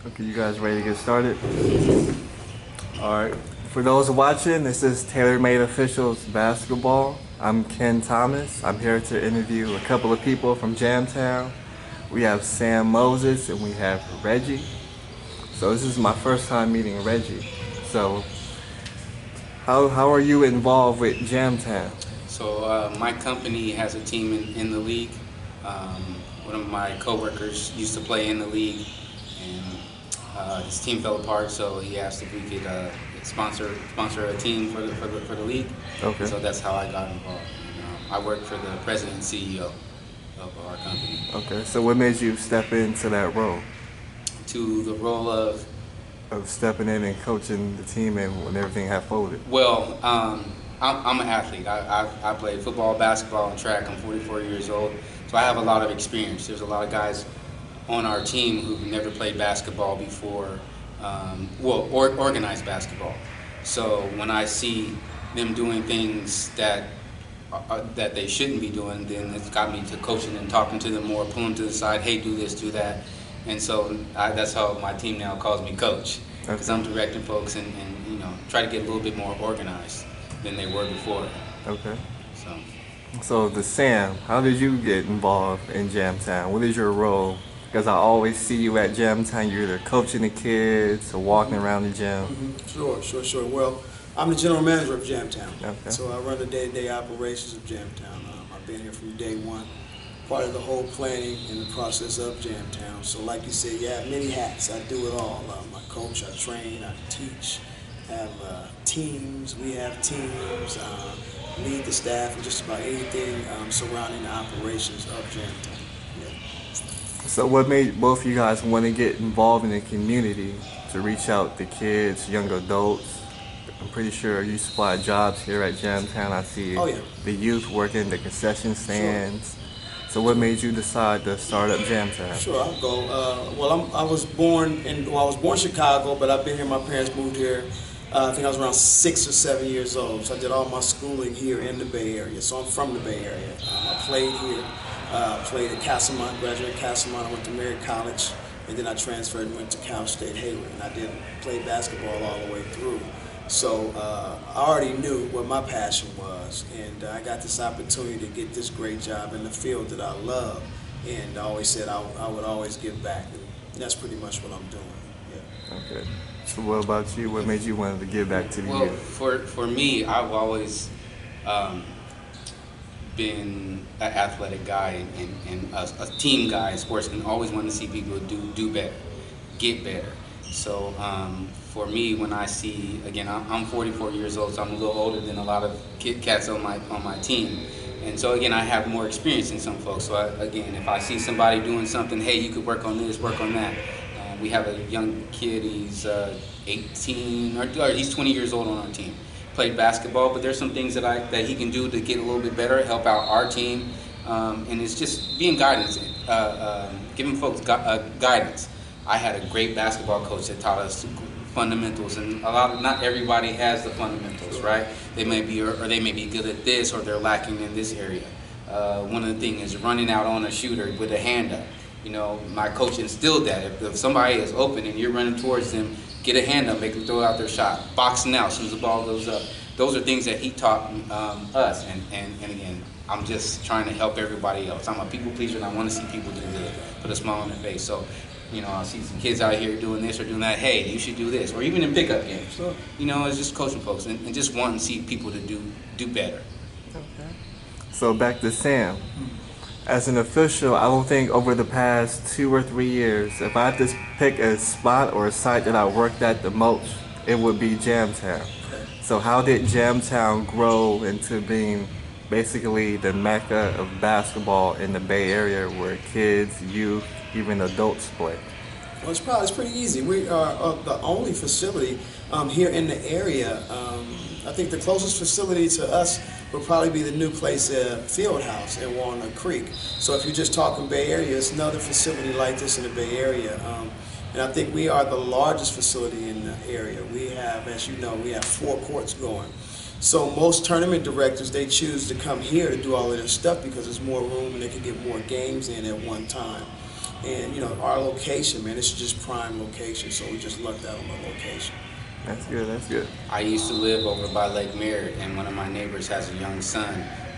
Okay, you guys ready to get started? Alright. For those watching, this is TaylorMade Officials Basketball. I'm Ken Thomas. I'm here to interview a couple of people from Jamtown. We have Sam Moses and we have Reggie. So this is my first time meeting Reggie. So how are you involved with Jamtown? So my company has a team in the league. One of my coworkers used to play in the league, and his team fell apart. So he asked if we could sponsor a team for the league. Okay. So that's how I got involved. And, I work for the president and CEO of our company. Okay. So what made you step into that role? To the role of stepping in and coaching the team and when everything had folded? Well, I'm an athlete. I played football, basketball, and track. I'm 44 years old, so I have a lot of experience. There's a lot of guys on our team who've never played basketball before, organized basketball. So when I see them doing things that they shouldn't be doing, then it's got me to coaching and talking to them more, pull them to the side, hey, do this, do that. And so that's how my team now calls me coach, because I'm directing folks and try to get a little bit more organized than they were before. Okay. So the Sam, how did you get involved in Jamtown? What is your role? Because I always see you at Jamtown. You're either coaching the kids or walking around the gym. Sure. Well, I'm the general manager of Jamtown. Okay. So I run the day-to-day operations of Jamtown. I've been here from day one, part of the whole planning and the process of Jamtown. So like you said, you have many hats. I do it all. I coach, I train, I teach, have teams. We have teams, lead the staff, and just about anything surrounding the operations of Jamtown. Yeah. So what made both of you guys want to get involved in the community to reach out to kids, young adults? I'm pretty sure you supply jobs here at Jamtown. I see the youth working the concession stands. Sure. So what made you decide to start up Jamtown? Sure, I'll go. I was born in Chicago, but I've been here. My parents moved here. I think I was around 6 or 7 years old. So I did all my schooling here in the Bay Area. So I'm from the Bay Area. I played here. Played at Castlemont, graduated Castlemont. I went to Merritt College, and then I transferred and went to Cal State Hayward. And I did play basketball all the way through. So I already knew what my passion was, and I got this opportunity to get this great job in the field that I love, and I always said I would always give back, and that's pretty much what I'm doing. Yeah. Okay. So what about you? What made you want to give back to the youth? Well, for me, I've always been an athletic guy and a team guy in sports, and always wanted to see people do better, get better. So for me, when I see, again, I'm 44 years old, so I'm a little older than a lot of cats on my team. And so again, I have more experience than some folks. So again, if I see somebody doing something, hey, you could work on this, work on that. We have a young kid, he's 18, or he's 20 years old on our team. Played basketball, but there's some things that he can do to get a little bit better, help out our team. And it's just being guidance, giving folks guidance. I had a great basketball coach that taught us fundamentals, and not everybody has the fundamentals, right? They may be good at this, or they're lacking in this area. One of the things is running out on a shooter with a hand up. My coach instilled that. If somebody is open and you're running towards them, get a hand up, make them throw out their shot. Boxing out as soon as the ball goes up. Those are things that he taught us, and again, I'm just trying to help everybody else. I'm a people pleaser, and I want to see people do good, put a smile on their face. So, I see some kids out here doing this or doing that. Hey, you should do this, or even in pickup games. So, it's just coaching folks and just wanting to see people to do better. Okay. So back to Sam. As an official, I don't think over the past 2 or 3 years, if I had to pick a spot or a site that I worked at the most, it would be Jamtown. So how did Jamtown grow into being basically the mecca of basketball in the Bay Area, where kids, youth, even adults play? Well, it's pretty easy. We are the only facility here in the area. I think the closest facility to us would probably be the new place, Fieldhouse in Walnut Creek. So if you're just talking Bay Area, it's another facility like this in the Bay Area. And I think we are the largest facility in the area. We have, as you know, we have 4 courts going. So most tournament directors, they choose to come here to do all of their stuff because there's more room and they can get more games in at one time. And you know, our location, man, it's just prime location, so we just lucked out on the location. That's good. That's good. I used to live over by Lake Merritt, and one of my neighbors has a young son,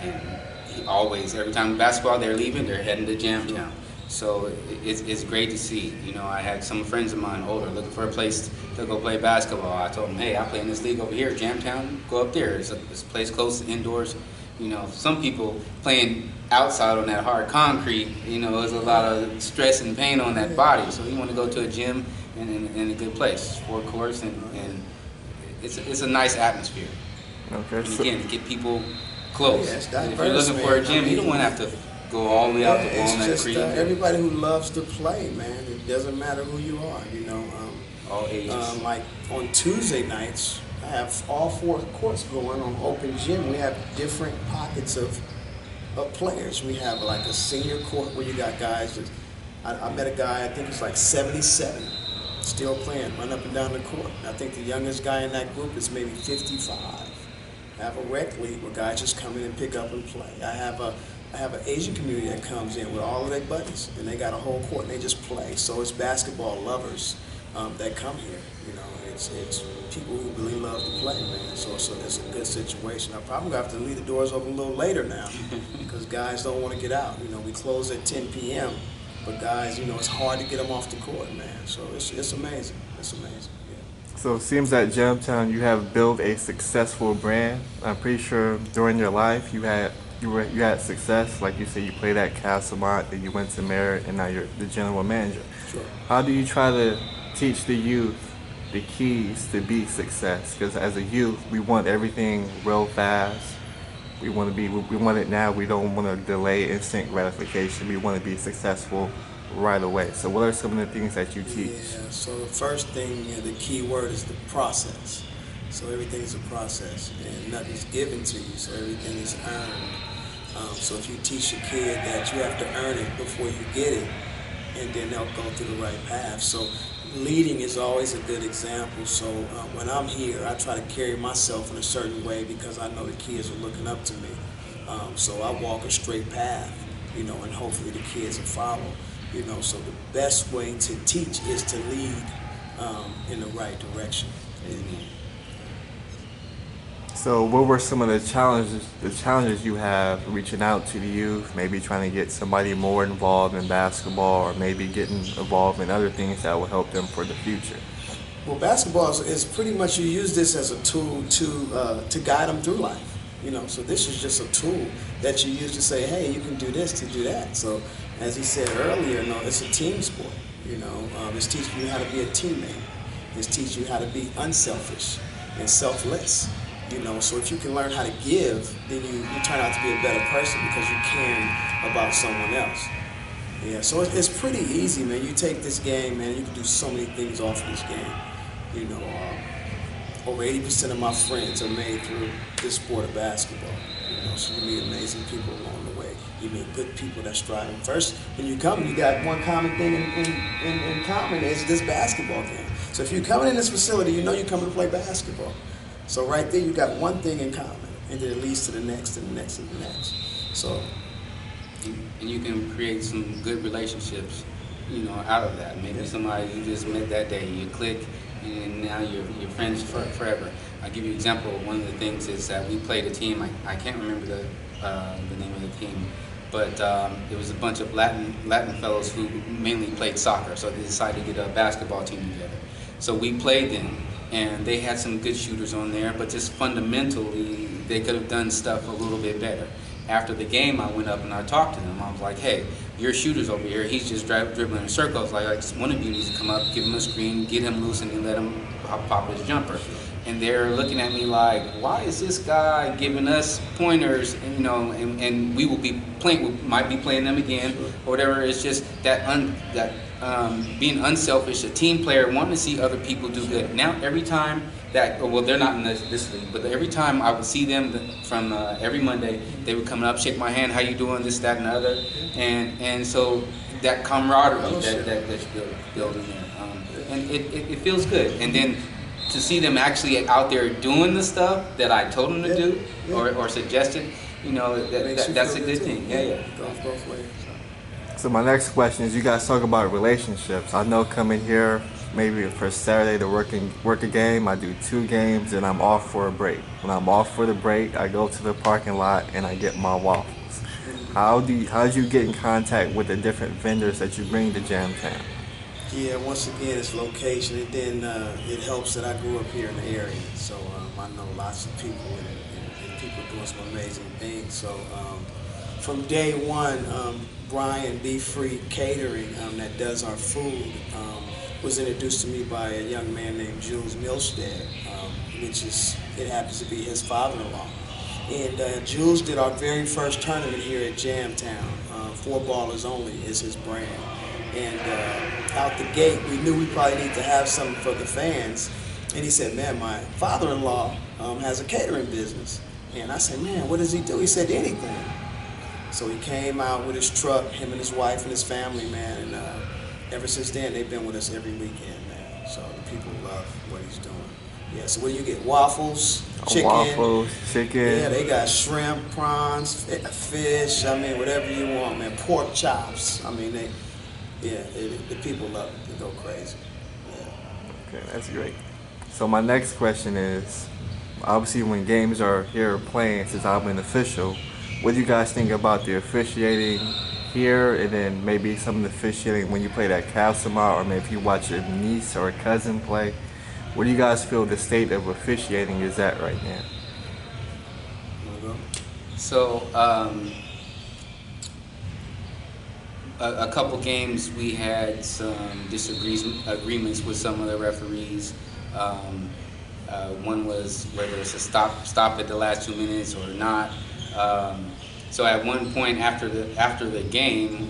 and he always, every time basketball they're leaving, they're heading to Jamtown. So it's great to see. You know, I had some friends of mine older looking for a place to go play basketball. I told them, hey, I play in this league over here, Jamtown. Go up there. It's a place close indoors. You know, some people playing outside on that hard concrete, you know, there's a lot of stress and pain on that body. So you want to go to a gym in a good place, sport course, and it's a nice atmosphere. Okay. And again, to get people close. Yeah, it's And if diverse, you're looking for a man. gym, you don't want to have to go all the way out to It's Walnut just Creek. everybody who loves to play, man. It doesn't matter who you are, you know. All ages. Like on Tuesday nights, I have all 4 courts going on open gym. We have different pockets of players. We have like a senior court where you got guys that, I met a guy, I think he's like 77, still playing, run up and down the court. I think the youngest guy in that group is maybe 55. I have a rec league where guys just come in and pick up and play. I have an Asian community that comes in with all of their buddies, and they got a whole court and they just play. So it's basketball lovers that come here. You know, it's people who really love to play, man. So it's a good situation. I probably gonna have to leave the doors open a little later now because guys don't want to get out. You know, we close at 10 p.m., but guys, you know, it's hard to get them off the court, man. So it's amazing. It's amazing. So it seems that Jamtown, you have built a successful brand. I'm pretty sure during your life you had success. Like you said, you played at Castlemont, then you went to Merritt, and now you're the general manager. Sure. How do you try to teach the youth the keys to be success? Because as a youth, we want everything real fast. We want it now. We don't want to delay instant gratification. We want to be successful right away. So what are some of the things that you teach? Yeah, so the first thing, the key word is the process. So everything is a process, and nothing's given to you, so everything is earned. So if you teach a kid that you have to earn it before you get it, and then they'll go through the right path. So leading is always a good example. So when I'm here, I try to carry myself in a certain way because I know the kids are looking up to me. So I walk a straight path, you know, and hopefully the kids will follow. You know, so the best way to teach is to lead in the right direction. Amen. So what were some of the challenges you have reaching out to the youth, maybe trying to get somebody more involved in basketball, or maybe getting involved in other things that will help them for the future? Well, basketball is pretty much, you use this as a tool to guide them through life. You know, so this is just a tool that you use to say, hey, you can do this, to do that. So as he said earlier, you know, it's a team sport. You know, it's teaching you how to be a teammate. It's teaching you how to be unselfish and selfless. You know, so if you can learn how to give, then you turn out to be a better person because you're caring about someone else. Yeah, so it's pretty easy, man. You take this game, man, you can do so many things off of this game. You know, over 80% of my friends are made through this sport of basketball. You know, so you meet amazing people along the way. You meet good people that strive. First, when you come, you got one common thing in common is this basketball game. So if you're coming in this facility, you know you're coming to play basketball. So right there, you got one thing in common, and then it leads to the next and the next and the next. So, and you can create some good relationships, you know, out of that. Maybe somebody you just met that day, you click, and now you're friends forever. I'll give you an example. One of the things is that we played a team. I can't remember the name of the team, but it was a bunch of Latin fellows who mainly played soccer. So they decided to get a basketball team together. So we played them. And they had some good shooters on there, but just fundamentally, they could have done stuff a little bit better. After the game, I went up and I talked to them. I was like, hey, your shooter's over here. He's just dribbling in circles. Like one of you needs to come up, give him a screen, get him loose, and then let him pop his jumper. And they're looking at me like, why is this guy giving us pointers? And, you know, and we will be playing, we might be playing them again, or whatever. It's just that being unselfish, a team player, wanting to see other people do good. Now, every time that, well, they're not in this league, but every time I would see them from every Monday, they would come up, shake my hand, how you doing, this, that, and the other. And so that camaraderie that you're building there, and it feels good. And then to see them actually out there doing the stuff that I told them to do or suggested, you know, that's a good thing. Yeah. Goes both ways. So my next question is, you guys talk about relationships. I know coming here, maybe for Saturday to work a game, I do 2 games and I'm off for a break. When I'm off for the break, I go to the parking lot and I get my waffles. How do you get in contact with the different vendors that you bring to Jamtown? Yeah, once again, it's location, and then it helps that I grew up here in the area, so I know lots of people and people doing some amazing things. So from day one, Brian Be Free Catering that does our food was introduced to me by a young man named Jules Milstead, which is, it happens to be his father-in-law. And Jules did our very first tournament here at Jamtown. 4 Ballers Only is his brand. And out the gate, we knew we probably need to have something for the fans. And he said, man, my father-in-law has a catering business. And I said, man, what does he do? He said, anything. So he came out with his truck, him and his wife and his family, man. And ever since then, they've been with us every weekend, man. So the people love what he's doing. Yeah, so what do you get? Waffles, chicken. Waffles, chicken. Yeah, they got shrimp, prawns, fish, I mean, whatever you want, man. Pork chops. I mean, the people love it. They go crazy. Yeah. Okay, that's great. So my next question is, obviously when games are here playing, since I'm an official, what do you guys think about the officiating here, and then maybe some of the officiating when you play that Castlemont, or maybe if you watch a niece or a cousin play? Where do you guys feel the state of officiating is at right now? So a couple games we had some disagreements with some of the referees. One was whether it's a stop at the last 2 minutes or not. So at one point after the game,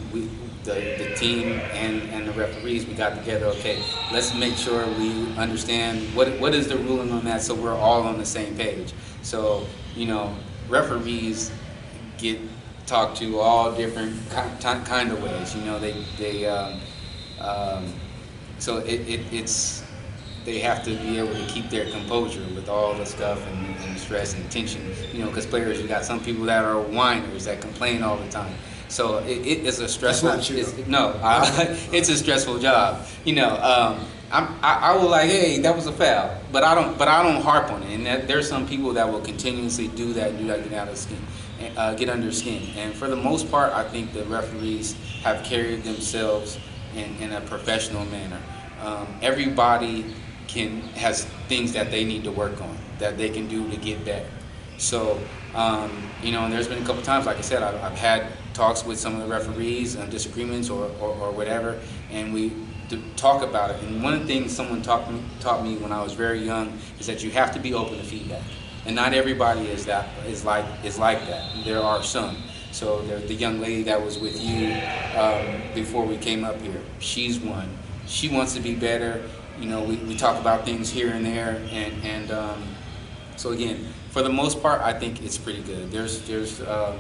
the team and the referees, we got together. Okay, let's make sure we understand what is the ruling on that, so we're all on the same page. So referees get talked to all different kind of ways. So they have to be able to keep their composure with all the stuff and stress and tension. Because players, you got some people that are whiners that complain all the time. So it is a stressful. That's not true. It's a stressful job. I will like, hey, that was a foul, but I don't harp on it. And there's some people that will continuously do that, get under skin. And for the most part, I think the referees have carried themselves in a professional manner. Everybody has things that they need to work on, that they can do to get better. So, and there's been a couple times, like I said, I've had talks with some of the referees, disagreements or whatever, and we talk about it. And one of the things someone taught me when I was very young is that you have to be open to feedback. And not everybody is like that. There are some. So the young lady that was with you before we came up here, she's one. She wants to be better. We talk about things here and there, and so again, for the most part, I think it's pretty good. There's a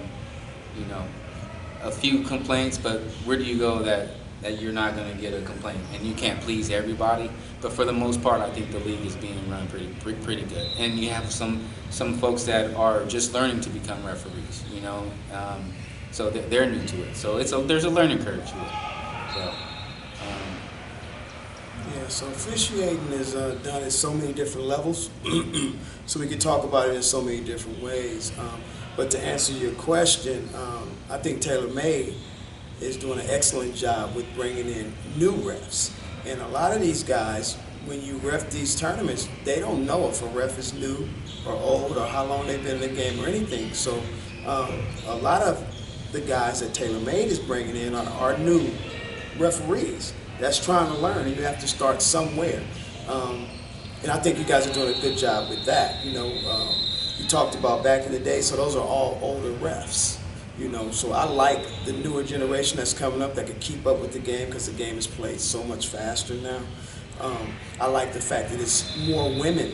few complaints, but where do you go that you're not going to get a complaint? And you can't please everybody, but for the most part, I think the league is being run pretty good. And you have some folks that are just learning to become referees, so they're new to it. So there's a learning curve to it. So. Yeah, so officiating is done at so many different levels, so we can talk about it in so many different ways. But to answer your question, I think TaylorMade is doing an excellent job with bringing in new refs. And a lot of these guys, when you ref these tournaments, they don't know if a ref is new or old or how long they've been in the game or anything. So a lot of the guys that TaylorMade is bringing in are new referees that's trying to learn, and you have to start somewhere. And I think you guys are doing a good job with that. You talked about back in the day, so those are all older refs. So I like the newer generation that's coming up that can keep up with the game, because the game is played so much faster now. I like the fact that it's more women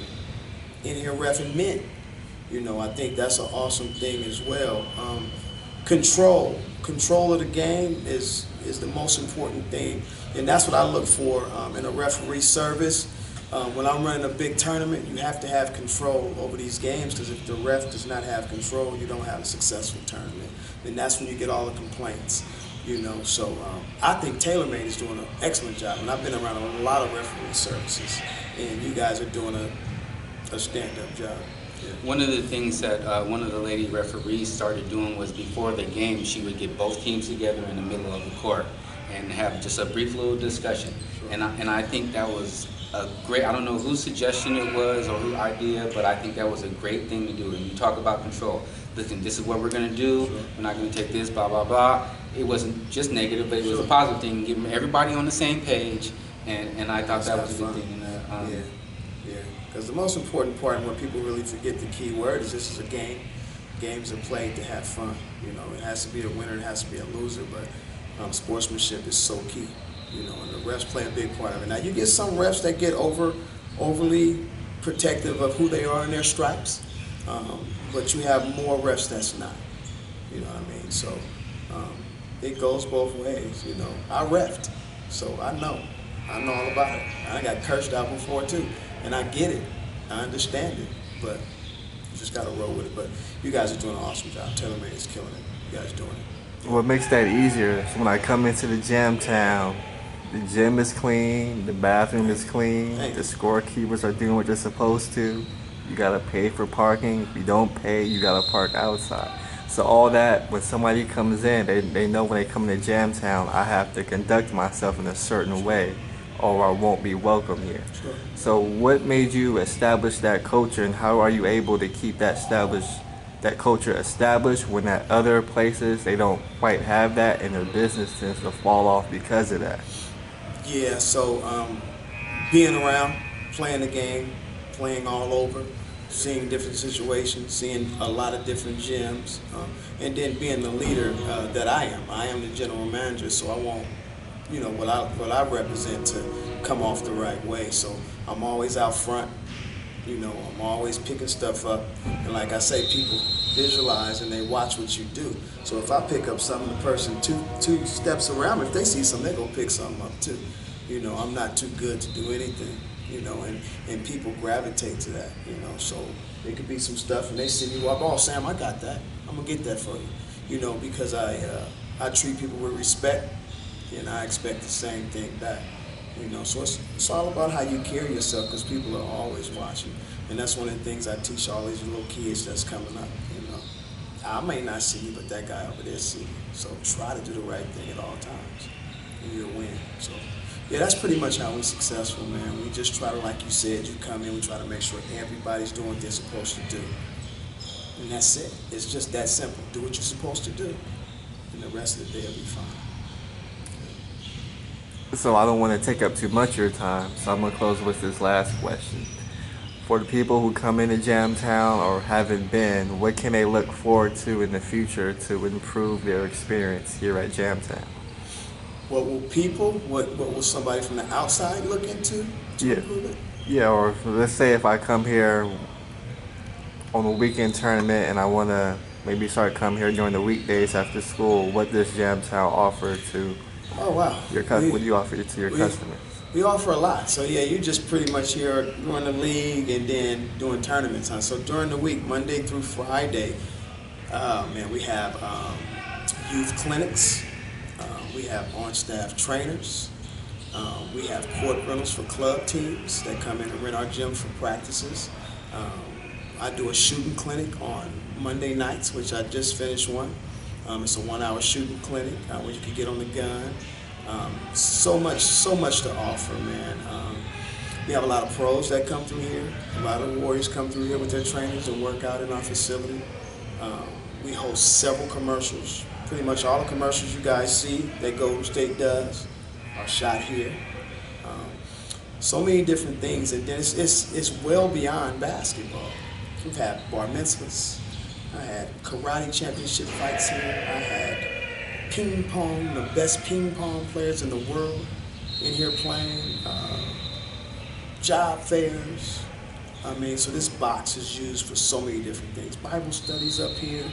in here reffing men. I think that's an awesome thing as well. Control of the game is the most important thing, and that's what I look for in a referee service. When I'm running a big tournament, you have to have control over these games, because if the ref does not have control, you don't have a successful tournament. And that's when you get all the complaints. So I think TaylorMade is doing an excellent job, and I've been around a lot of referee services, and you guys are doing a stand-up job. Yeah. One of the things that one of the lady referees started doing was before the game, she would get both teams together in the middle of the court and have just a brief little discussion. Sure. And I think that was a great, I don't know whose suggestion it was or whose idea, but I think that was a great thing to do. And you talk about control. Listen, this is what we're going to do. Sure. We're not going to take this, blah, blah, blah. It wasn't just negative, but it was Sure. a positive thing, getting everybody on the same page. And I thought that was a good fun. thing. Yeah. Because the most important part, and what people really forget the key word, is this is a game. Games are played to have fun. It has to be a winner, it has to be a loser, but sportsmanship is so key. And the refs play a big part of it. Now, you get some refs that get overly protective of who they are in their stripes, but you have more refs that's not. You know what I mean? So it goes both ways. I refed, so I know all about it. I got cursed out before too, and I get it. I understand it, but you just gotta roll with it. But you guys are doing an awesome job. TaylorMade is killing it. You guys doing it. What makes that easier is when I come into the Jamtown, the gym is clean, the bathroom is clean, the scorekeepers are doing what they're supposed to. You gotta pay for parking. If you don't pay, you gotta park outside. So all that, when somebody comes in, they know when they come to Jamtown, I have to conduct myself in a certain way or I won't be welcome here. Sure. So what made you establish that culture, and how are you able to keep that culture established when at other places they don't quite have that and their business tends to fall off because of that? Yeah, so being around, playing the game, playing all over, seeing different situations, seeing a lot of different gyms, and then being the leader that I am. I am the general manager, so I want what I represent to come off the right way. So I'm always out front. I'm always picking stuff up. And like I say, people visualize and they watch what you do. So if I pick up something, the person two steps around me, if they see something, they're going to pick something up too. I'm not too good to do anything, and people gravitate to that, So it could be some stuff and they see me walk, oh, Sam, I got that. I'm going to get that for you, because I treat people with respect and I expect the same thing back. So it's all about how you carry yourself, because people are always watching, and that's one of the things I teach all these little kids that's coming up. I may not see you, but that guy over there see you. So try to do the right thing at all times, and you'll win. So yeah, that's pretty much how we're successful, man. We just try to, like you said, you come in, we try to make sure everybody's doing what they're supposed to do, and that's it. It's just that simple. Do what you're supposed to do, and the rest of the day will be fine. So I don't want to take up too much of your time, so I'm going to close with this last question. For the people who come into Jamtown or haven't been, what can they look forward to in the future to improve their experience here at Jamtown? What will somebody from the outside look into to improve it? Yeah, or let's say if I come here on a weekend tournament and I want to maybe start coming here during the weekdays after school, what does Jamtown offer to what do you offer to your customers? We offer a lot. So yeah, you just pretty much here during the league and then doing tournaments. So during the week, Monday through Friday, we have youth clinics. We have on-staff trainers. We have court rentals for club teams that come in and rent our gym for practices. I do a shooting clinic on Monday nights, which I just finished one. It's a 1-hour shooting clinic where you can get on the gun. So much to offer, man. We have a lot of pros that come through here. A lot of warriors come through here with their trainers and work out in our facility. We host several commercials. Pretty much all the commercials you guys see that Golden State does are shot here. So many different things, and then it's well beyond basketball. We've had bar mitzvahs. I had karate championship fights here. I had ping pong, the best ping pong players in the world in here playing. Job fairs. So this box is used for so many different things. Bible studies up here.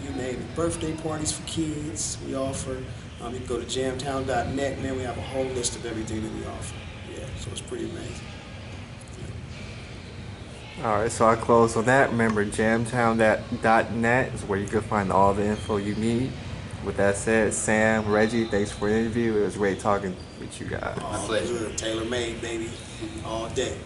You name it. Birthday parties for kids. We offer. You can go to jamtown.net. Man, we have a whole list of everything that we offer. Yeah, so it's pretty amazing. All right, so I close on that. Remember, jamtown.net is where you can find all the info you need. With that said, Sam, Reggie, thanks for the interview. It was great talking with you guys. My pleasure. Tailor made, baby, all day.